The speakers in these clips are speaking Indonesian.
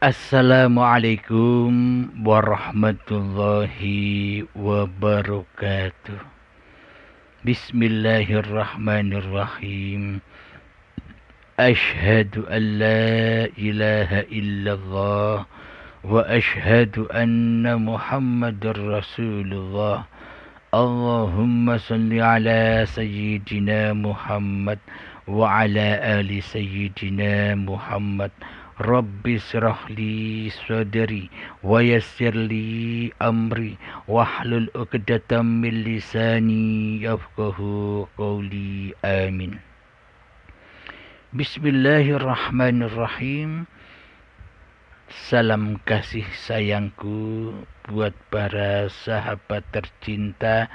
Assalamualaikum warahmatullahi wabarakatuh. Bismillahirrahmanirrahim. Ashhadu an la ilaha illallah wa ashhadu anna Muhammadar Rasulullah. Allahumma salli ala sayyidina Muhammad wa ala ali sayyidina Muhammad. Rabbi syrahli sadri wa yassirli amri wahlul 'uqdatam min lisani yafqahu qawli. Amin. Bismillahirrahmanirrahim. Salam kasih sayangku buat para sahabat tercinta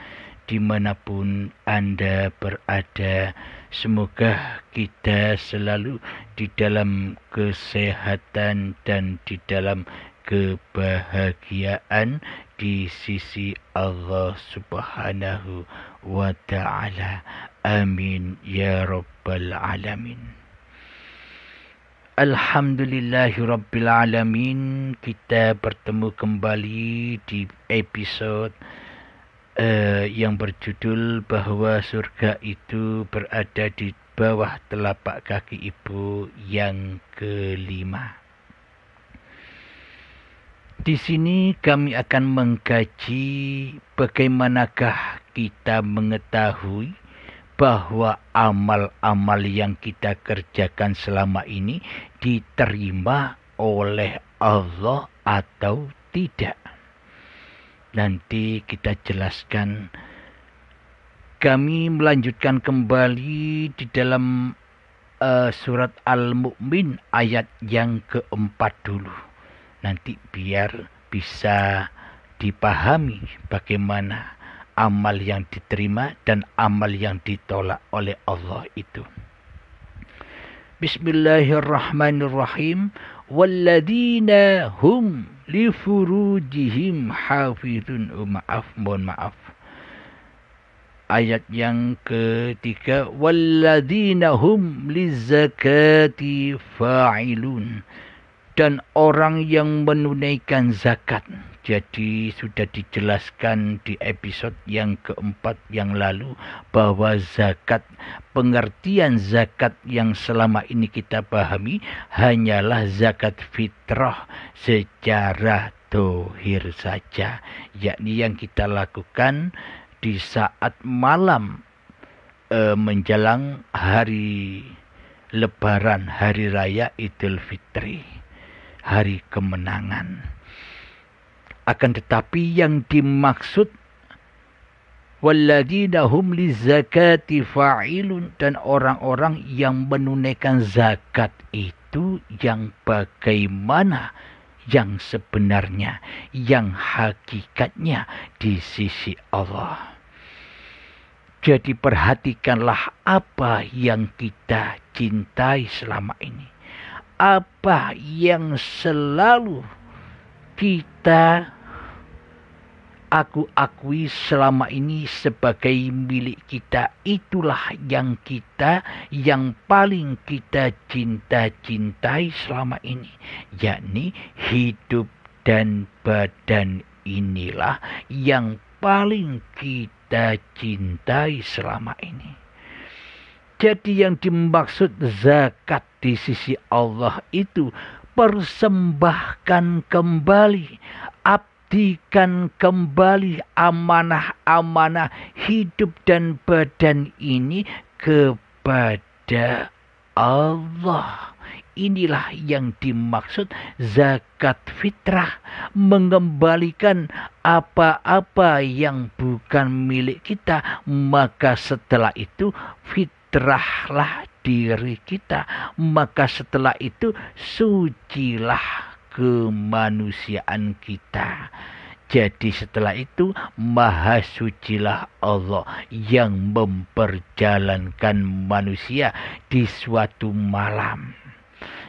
dimanapun Anda berada. Semoga kita selalu di dalam kesehatan dan di dalam kebahagiaan di sisi Allah Subhanahu wa ta'ala. Amin ya rabbal alamin. Alhamdulillahirabbil alamin. Kita bertemu kembali di episode yang berjudul bahwa surga itu berada di bawah telapak kaki ibu yang kelima. Di sini kami akan mengkaji bagaimanakah kita mengetahui bahwa amal-amal yang kita kerjakan selama ini diterima oleh Allah atau tidak. Nanti kita jelaskan. Kami melanjutkan kembali di dalam surat Al-Mu'min ayat yang keempat dulu. Nanti biar bisa dipahami bagaimana amal yang diterima dan amal yang ditolak oleh Allah itu. Bismillahirrahmanirrahim. Walladzina hum li furujihim hafizun. Mohon maaf. Ayat yang ketiga, walladzina hum lizakati fa'ilun. Dan orang yang menunaikan zakat. Jadi sudah dijelaskan di episode yang keempat yang lalu bahwa zakat, pengertian zakat yang selama ini kita pahami hanyalah zakat fitrah secara dohir saja, yakni yang kita lakukan di saat malam menjelang hari Lebaran, hari raya Idul Fitri, hari kemenangan. Akan tetapi yang dimaksud walladzina hum lizakati fa'ilun, dan orang-orang yang menunaikan zakat itu yang bagaimana, yang sebenarnya, yang hakikatnya di sisi Allah. Jadi perhatikanlah apa yang kita cintai selama ini. Apa yang selalu aku akui selama ini sebagai milik kita, itulah yang paling kita cintai selama ini, yakni hidup dan badan inilah yang paling kita cintai selama ini. Jadi yang dimaksud zakat di sisi Allah itu persembahkan kembali, abdikan kembali amanah-amanah hidup dan badan ini kepada Allah. Inilah yang dimaksud zakat fitrah, mengembalikan apa-apa yang bukan milik kita, maka setelah itu fitrahlah diri kita, maka setelah itu sucilah kemanusiaan kita. Jadi setelah itu maha sucilah Allah yang memperjalankan manusia di suatu malam.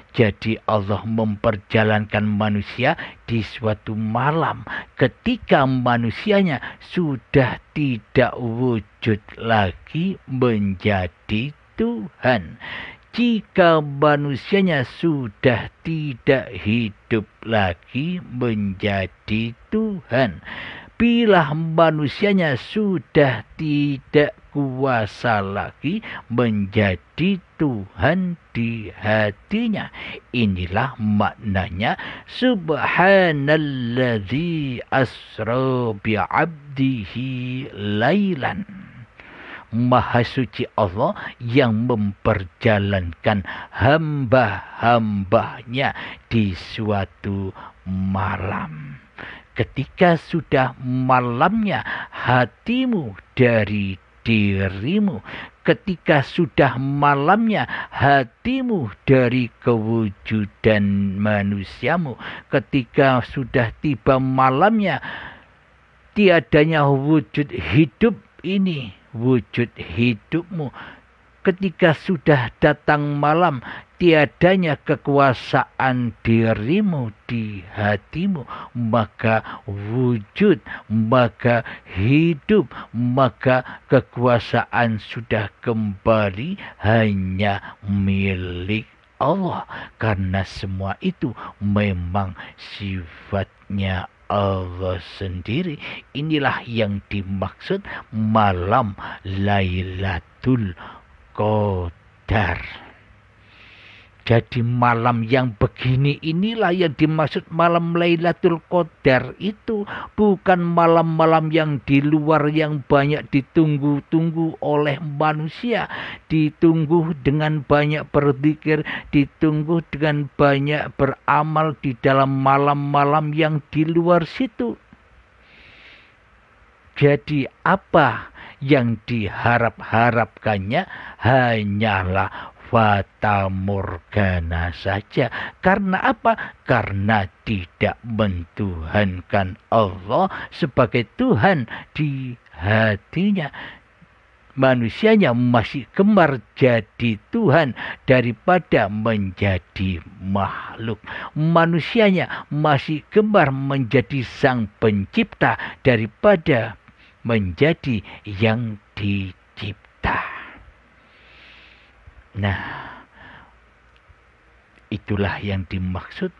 Jadi Allah memperjalankan manusia di suatu malam ketika manusianya sudah tidak wujud lagi menjadi Tuhan. jika manusianya sudah tidak hidup lagi menjadi Tuhan. Bila manusianya sudah tidak kuasa lagi menjadi Tuhan di hatinya. Inilah maknanya subhanalladzi asra bi'abdihi lailan. Maha suci Allah yang memperjalankan hamba-hambanya di suatu malam. Ketika sudah malamnya hatimu dari dirimu, ketika sudah malamnya hatimu dari kewujudan manusiamu, ketika sudah tiba malamnya tiadanya wujud hidup ini, wujud hidupmu, ketika sudah datang malam tiadanya kekuasaan dirimu di hatimu, maka wujud, maka hidup, maka kekuasaan sudah kembali hanya milik Allah. Karena semua itu memang sifatnya Allah sendiri. Inilah yang dimaksud malam Lailatul Qadar. Jadi malam yang begini inilah yang dimaksud malam Lailatul Qadar itu. Bukan malam-malam yang di luar yang banyak ditunggu-tunggu oleh manusia. Ditunggu dengan banyak berzikir, ditunggu dengan banyak beramal di dalam malam-malam yang di luar situ. Jadi apa yang diharap-harapkannya hanyalah fata morgana saja. Karena apa? Karena tidak mentuhankan Allah sebagai Tuhan di hatinya. Manusianya masih gemar jadi Tuhan daripada menjadi makhluk. Manusianya masih gemar menjadi sang pencipta daripada menjadi yang dicipta. Nah, itulah yang dimaksud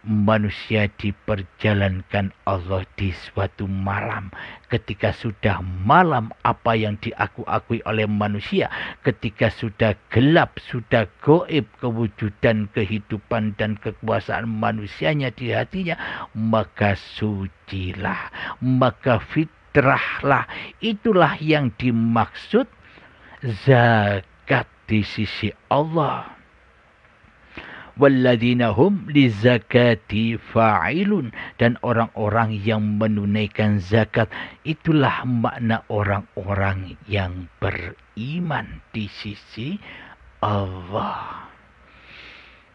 manusia diperjalankan Allah di suatu malam. Ketika sudah malam, apa yang diakui oleh manusia, ketika sudah gelap, sudah gaib kewujudan, kehidupan dan kekuasaan manusianya di hatinya, maka sucilah, maka fitrahlah. Itulah yang dimaksud zakat di sisi Allah. Walladzina hum lizakati fa'ilun, dan orang-orang yang menunaikan zakat itulah makna orang-orang yang beriman di sisi Allah.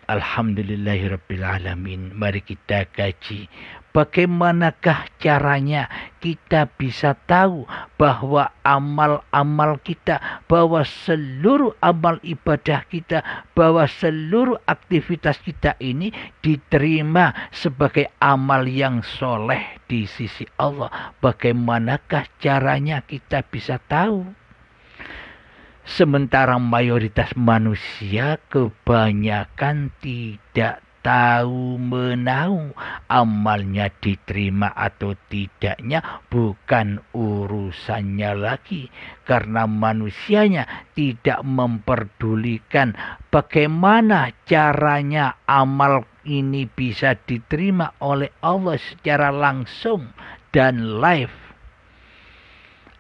Alhamdulillahirabbil alamin. Mari kita kaji bagaimanakah caranya kita bisa tahu bahwa amal-amal kita, bahwa seluruh amal ibadah kita, bahwa seluruh aktivitas kita ini diterima sebagai amal yang soleh di sisi Allah. Bagaimanakah caranya kita bisa tahu? Sementara mayoritas manusia kebanyakan tidak tahu menahu, amalnya diterima atau tidaknya bukan urusannya lagi. Karena manusianya tidak memperdulikan bagaimana caranya amal ini bisa diterima oleh Allah secara langsung dan live.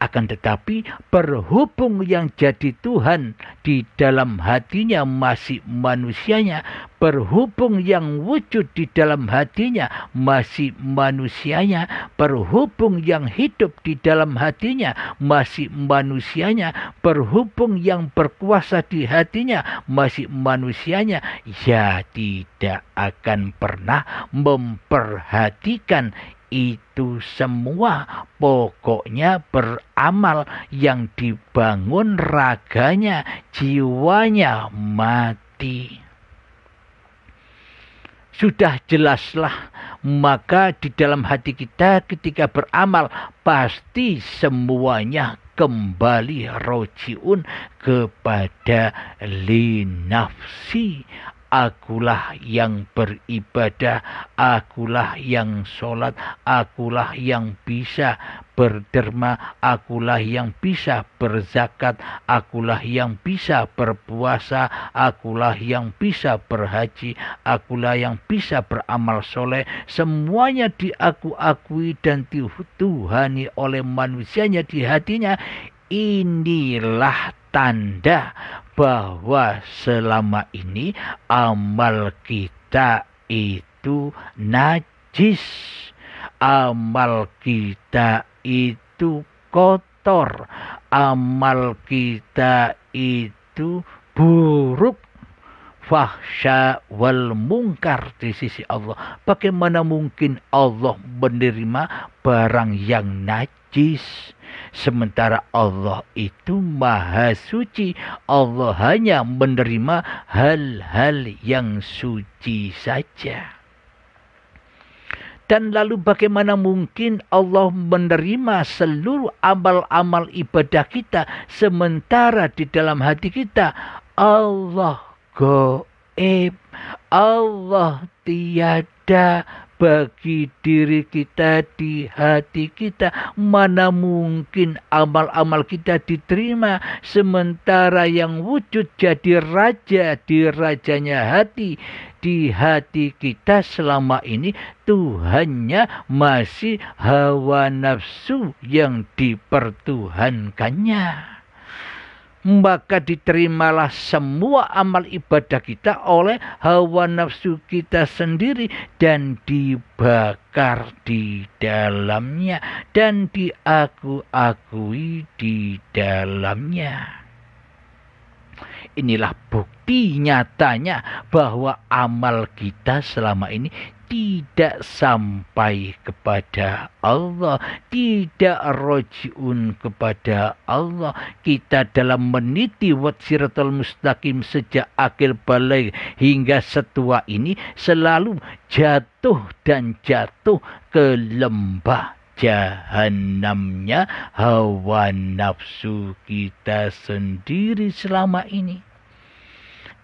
Akan tetapi berhubung yang jadi Tuhan di dalam hatinya masih manusianya, berhubung yang wujud di dalam hatinya masih manusianya, berhubung yang hidup di dalam hatinya masih manusianya, berhubung yang berkuasa di hatinya masih manusianya, ya tidak akan pernah memperhatikan itu semua. Pokoknya beramal, yang dibangun raganya, jiwanya mati. Sudah jelaslah, maka di dalam hati kita ketika beramal pasti semuanya kembali rojiun kepada linafsi. Akulah yang beribadah, akulah yang sholat, akulah yang bisa berderma, akulah yang bisa berzakat, akulah yang bisa berpuasa, akulah yang bisa berhaji, akulah yang bisa beramal soleh. Semuanya diaku-akui dan dituhani oleh manusianya di hatinya. Inilah tanda bahwa selama ini amal kita itu najis, amal kita itu kotor, amal kita itu buruk, fahsya wal mungkar di sisi Allah. Bagaimana mungkin Allah menerima barang yang najis? Sementara Allah itu maha suci. Allah hanya menerima hal-hal yang suci saja. Dan lalu bagaimana mungkin Allah menerima seluruh amal-amal ibadah kita, sementara di dalam hati kita Allah gaib, Allah tiada bagi diri kita di hati kita. Mana mungkin amal-amal kita diterima, sementara yang wujud jadi raja di rajanya hati, di hati kita selama ini Tuhannya masih hawa nafsu yang dipertuhankannya. Maka diterimalah semua amal ibadah kita oleh hawa nafsu kita sendiri dan dibakar di dalamnya dan diaku-akui di dalamnya. Inilah bukti nyatanya bahwa amal kita selama ini tidak sampai kepada Allah, tidak rojiun kepada Allah. Kita dalam meniti watsiratul mustaqim sejak akil balik hingga setua ini selalu jatuh dan jatuh ke lembah jahannamnya hawa nafsu kita sendiri selama ini.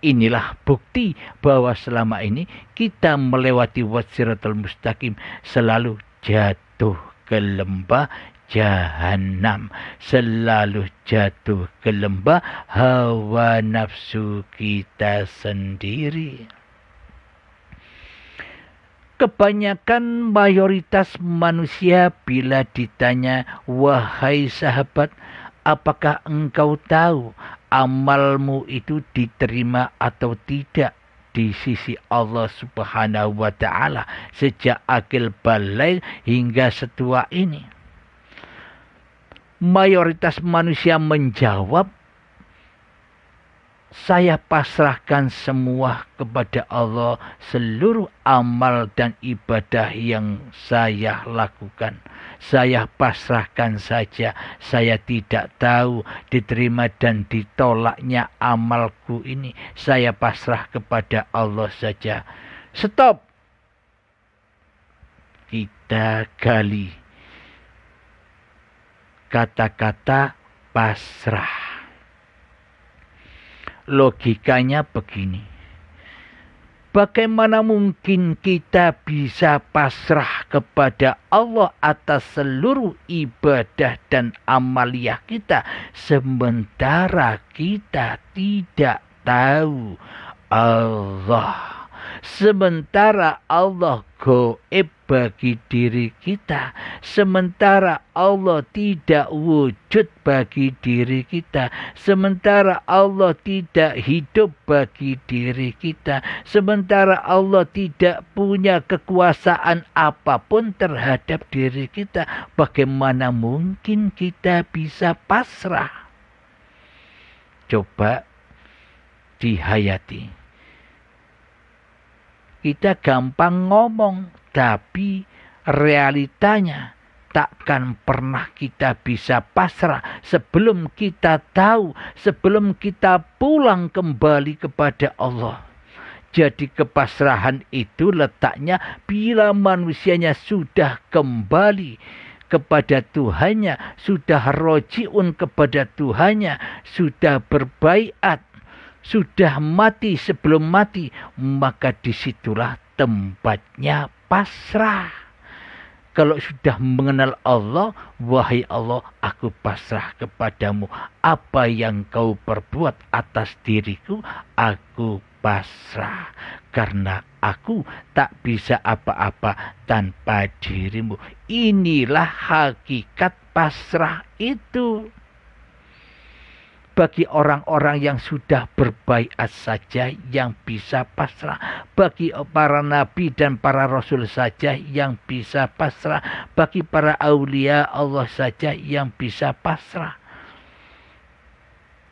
Inilah bukti bahwa selama ini kita melewati watsiratul mustaqim selalu jatuh ke lembah jahannam, selalu jatuh ke lembah hawa nafsu kita sendiri. Kebanyakan mayoritas manusia bila ditanya, wahai sahabat, apakah engkau tahu amalmu itu diterima atau tidak di sisi Allah Subhanahu wa Ta'ala sejak akil balik hingga setua ini? Mayoritas manusia menjawab, saya pasrahkan semua kepada Allah, seluruh amal dan ibadah yang saya lakukan. Saya pasrahkan saja, saya tidak tahu diterima dan ditolaknya amalku ini. Saya pasrah kepada Allah saja. Stop. Kita gali kata-kata pasrah. Logikanya begini. Bagaimana mungkin kita bisa pasrah kepada Allah atas seluruh ibadah dan amaliyah kita, sementara kita tidak tahu Allah, sementara Allah gaib bagi diri kita, sementara Allah tidak wujud bagi diri kita, sementara Allah tidak hidup bagi diri kita, sementara Allah tidak punya kekuasaan apapun terhadap diri kita. Bagaimana mungkin kita bisa pasrah? Coba dihayati. Kita gampang ngomong, tapi realitanya takkan pernah kita bisa pasrah sebelum kita tahu, sebelum kita pulang kembali kepada Allah. Jadi kepasrahan itu letaknya bila manusianya sudah kembali kepada Tuhannya, sudah rojiun kepada Tuhannya, sudah berbaiat, sudah mati sebelum mati, maka disitulah tempatnya pasrah. Kalau sudah mengenal Allah, wahai Allah, aku pasrah kepadamu. Apa yang kau perbuat atas diriku, aku pasrah. Karena aku tak bisa apa-apa tanpa dirimu. Inilah hakikat pasrah itu. Bagi orang-orang yang sudah berbaiat saja yang bisa pasrah. Bagi para nabi dan para rasul saja yang bisa pasrah. Bagi para aulia Allah saja yang bisa pasrah.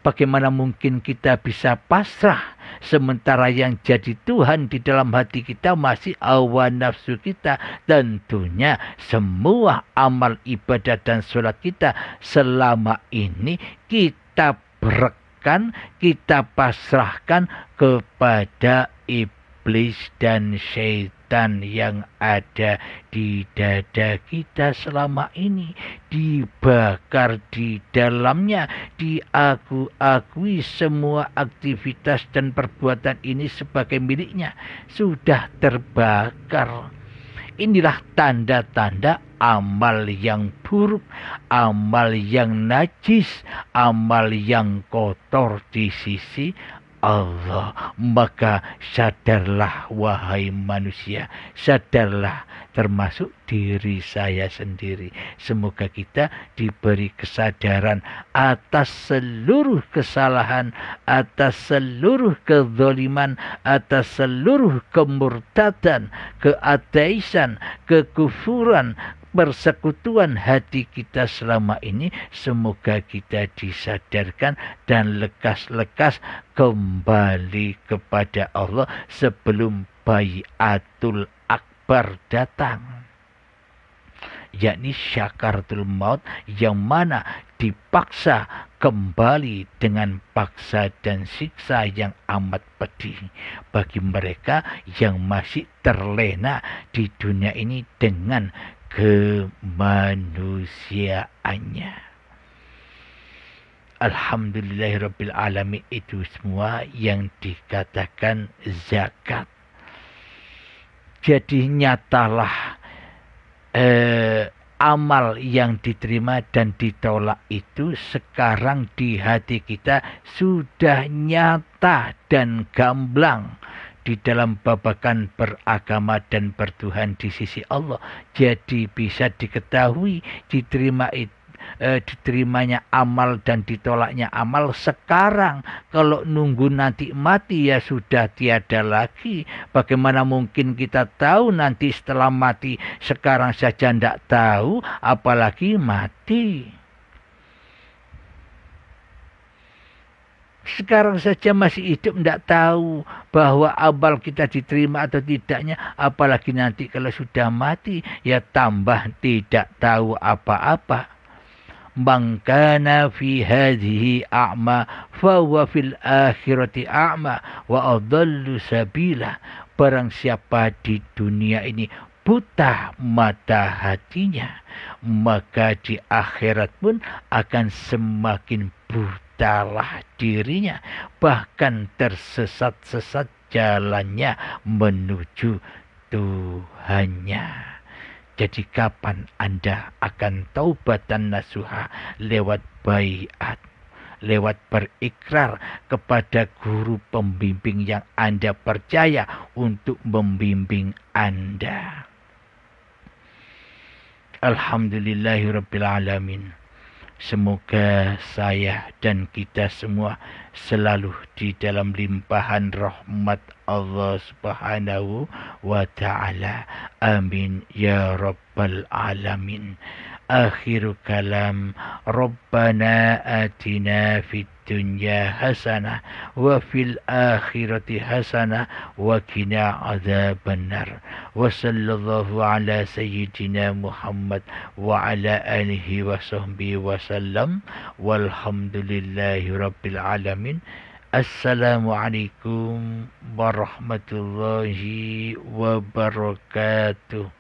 Bagaimana mungkin kita bisa pasrah sementara yang jadi Tuhan di dalam hati kita masih hawa nafsu kita? Tentunya semua amal ibadah dan sholat kita selama ini kita berikan, kita pasrahkan kepada iblis dan syaitan yang ada di dada kita selama ini. Dibakar di dalamnya, diakui semua aktivitas dan perbuatan ini sebagai miliknya. Sudah terbakar. Inilah tanda-tanda amal yang buruk, amal yang najis, amal yang kotor di sisi Allah. Maka sadarlah wahai manusia, sadarlah, termasuk diri saya sendiri. Semoga kita diberi kesadaran atas seluruh kesalahan, atas seluruh kezaliman, atas seluruh kemurtadan, keateisan, kekufuran, persekutuan hati kita selama ini. Semoga kita disadarkan dan lekas-lekas kembali kepada Allah sebelum baiatul akbar datang, yakni syakaratul maut, yang mana dipaksa kembali dengan paksa dan siksa yang amat pedih bagi mereka yang masih terlena di dunia ini dengan kemanusiaannya. Alhamdulillahirabbil alamin. Itu semua yang dikatakan zakat. Jadi nyatalah amal yang diterima dan ditolak itu sekarang di hati kita sudah nyata dan gamblang di dalam babakan beragama dan bertuhan di sisi Allah. Jadi bisa diketahui diterimanya amal dan ditolaknya amal sekarang. Kalau nunggu nanti mati ya sudah tiada lagi. Bagaimana mungkin kita tahu nanti setelah mati? Sekarang saja tidak tahu, apalagi mati. Sekarang saja masih hidup tidak tahu bahwa amal kita diterima atau tidaknya, apalagi nanti kalau sudah mati ya tambah tidak tahu apa-apa. Man kana fi hadhihi a'ma fa huwa fil akhirati a'ma wa adallu sabila. Barang siapa di dunia ini buta mata hatinya, maka di akhirat pun akan semakin butalah dirinya, bahkan tersesat-sesat jalannya menuju Tuhannya. Jadi kapan Anda akan taubat dan nasuha? Lewat baiat, lewat berikrar kepada guru pembimbing yang Anda percaya untuk membimbing Anda. Alhamdulillahirabbil alamin. Semoga saya dan kita semua selalu di dalam limpahan rahmat Allah Subhanahu wa ta'ala. Amin ya rabbal alamin. Akhiru kalam, Rabbana atina fid dunya hasanah wa fil akhirati hasanah wa qina adzabannar. Wa sallallahu ala sayyidina Muhammad wa ala alihi wa sahbihi wa sallam. Walhamdulillahi rabbil alamin. Assalamualaikum warahmatullahi wabarakatuh.